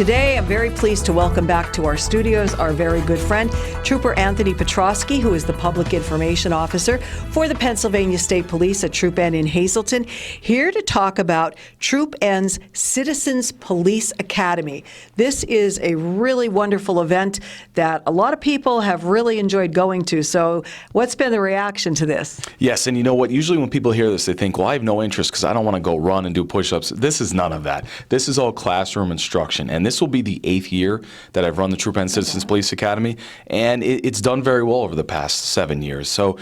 Today, I'm very pleased to welcome back to our studios our very good friend, Trooper Anthony Petroski, who is the Public Information Officer for the Pennsylvania State Police at Troop N in Hazleton, here to talk about Troop N's Citizens Police Academy. This is a really wonderful event that a lot of people have really enjoyed going to. So what's been the reaction to this? Yes, and you know what? Usually when people hear this, they think, well, I have no interest because I don't want to go run and do push-ups. This is none of that. This is all classroom instruction. And this will be the 8th year that I've run the Troop N Citizens Police Academy, and it's done very well over the past 7 years. So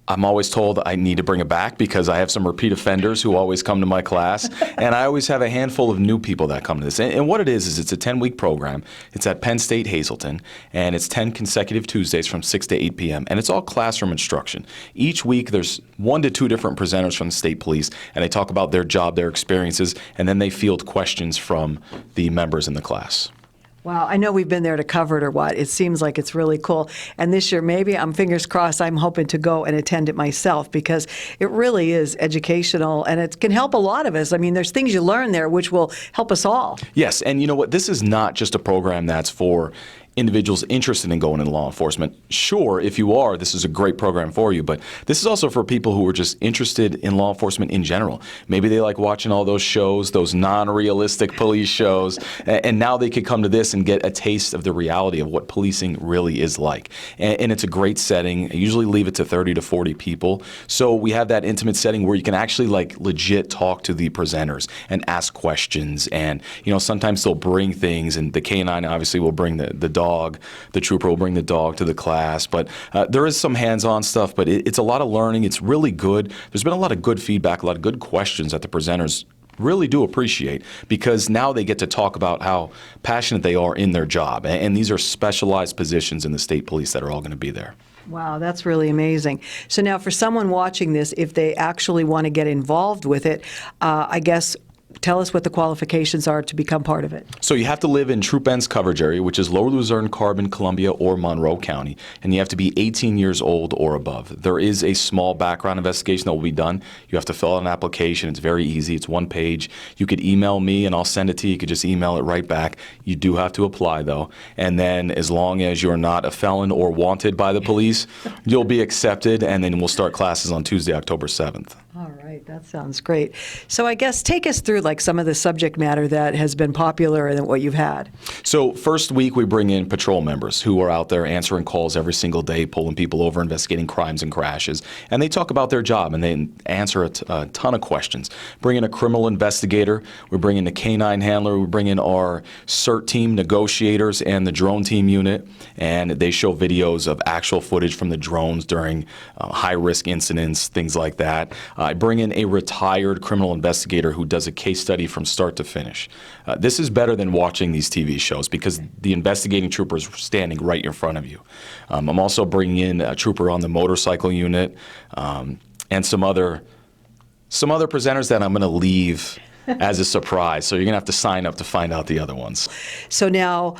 I'm always told I need to bring it back because I have some repeat offenders who always come to my class, and I always have a handful of new people that come to this. And what it is it's a 10-week program. It's at Penn State Hazleton, and it's 10 consecutive Tuesdays from 6 to 8 p.m., and it's all classroom instruction. Each week there's 1 to 2 different presenters from the state police, and they talk about their job, their experiences, and then they field questions from the members in the class. Wow, I know we've been there to cover it or what. It seems like it's really cool. And this year, maybe, I'm fingers crossed, I'm hoping to go and attend it myself because it really is educational and it can help a lot of us. I mean, there's things you learn there which will help us all. Yes, and you know what? This is not just a program that's for individuals interested in going into law enforcement. Sure, if you are, this is a great program for you, but this is also for people who are just interested in law enforcement in general. Maybe they like watching all those shows, those non-realistic police shows, and now they could come to this and get a taste of the reality of what policing really is like. And it's a great setting. I usually leave it to 30 to 40 people. So we have that intimate setting where you can actually like legit talk to the presenters and ask questions. And, you know, sometimes they'll bring things, and the canine obviously will bring the dog. The trooper will bring the dog to the class, but there is some hands-on stuff, but it's a lot of learning. It's really good. There's been a lot of good feedback, a lot of good questions that the presenters really do appreciate because now they get to talk about how passionate they are in their job. And these are specialized positions in the state police that are all going to be there. Wow, that's really amazing. So now for someone watching this, if they actually want to get involved with it, I guess tell us what the qualifications are to become part of it. So you have to live in Troop N's coverage area, which is Lower Luzerne, Carbon, Columbia, or Monroe County, and you have to be 18 years old or above. There is a small background investigation that will be done. You have to fill out an application. It's very easy. It's 1 page. You could email me, and I'll send it to you. You could just email it right back. You do have to apply, though, and then as long as you're not a felon or wanted by the police, you'll be accepted, and then we'll start classes on Tuesday, October 7th. All right, that sounds great. So I guess take us through like some of the subject matter that has been popular and what you've had. So first week we bring in patrol members who are out there answering calls every single day, pulling people over, investigating crimes and crashes, and they talk about their job and they answer a ton of questions. Bring in a criminal investigator, we bring in a canine handler, we bring in our CERT team negotiators and the drone team unit, and they show videos of actual footage from the drones during high-risk incidents, things like that. I bring in a retired criminal investigator who does a case study from start to finish. This is better than watching these TV shows because the investigating trooper is standing right in front of you. I'm also bringing in a trooper on the motorcycle unit and some other presenters that I'm going to leave as a surprise. So you're going to have to sign up to find out the other ones. So now,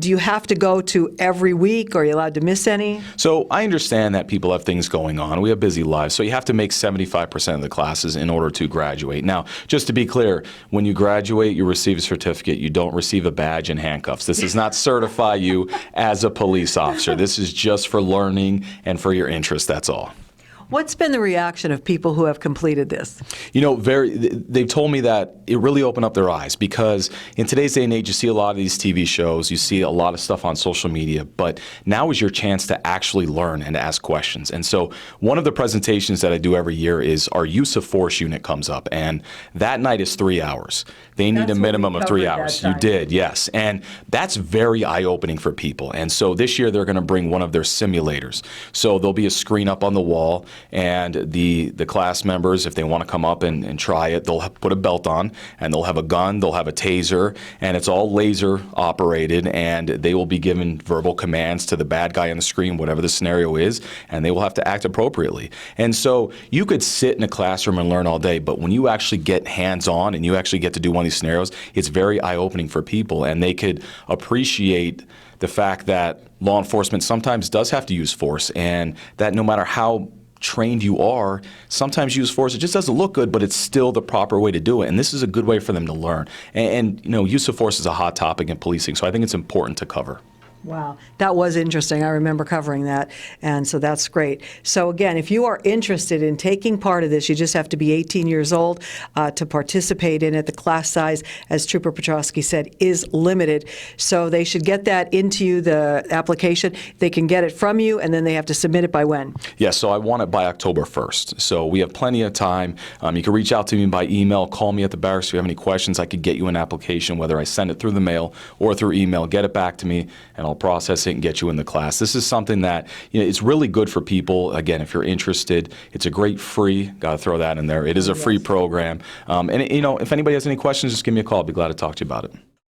do you have to go to every week, or are you allowed to miss any? So I understand that people have things going on. We have busy lives. So you have to make 75% of the classes in order to graduate. Now, just to be clear, when you graduate, you receive a certificate. You don't receive a badge and handcuffs. This does not certify you as a police officer. This is just for learning and for your interest. That's all. What's been the reaction of people who have completed this? You know, they've told me that it really opened up their eyes because in today's day and age, you see a lot of these TV shows, you see a lot of stuff on social media, but now is your chance to actually learn and ask questions. And so one of the presentations that I do every year is our use of force unit comes up, and that night is 3 hours. They need a minimum of 3 hours. You did, yes. And that's very eye-opening for people. And so this year they're going to bring one of their simulators. So there'll be a screen up on the wall, and the class members, if they want to come up and try it, they'll put a belt on, and they'll have a gun, they'll have a taser, and it's all laser operated, and they will be given verbal commands to the bad guy on the screen, whatever the scenario is, and they will have to act appropriately. And so you could sit in a classroom and learn all day, but when you actually get hands-on and you actually get to do one of these scenarios, it's very eye-opening for people, and they could appreciate the fact that law enforcement sometimes does have to use force, and that no matter how trained you are, sometimes use force, it just doesn't look good, but it's still the proper way to do it. And this is a good way for them to learn. And use of force is a hot topic in policing, so I think it's important to cover. Wow, that was interesting. I remember covering that, and so that's great. So again, if you are interested in taking part of this, you just have to be 18 years old to participate in it. The class size, as Trooper Petroski said, is limited. So they should get that into you, the application. They can get it from you, and then they have to submit it by when? Yes, so I want it by October 1st. So we have plenty of time. You can reach out to me by email, call me at the barracks if you have any questions. I could get you an application, whether I send it through the mail or through email. Get it back to me, and I'll process it and get you in the class. This is something that it's really good for people. Again, if you're interested, it's a great free. Got to throw that in there. It is a free program. And if anybody has any questions, just give me a call. I'll be glad to talk to you about it.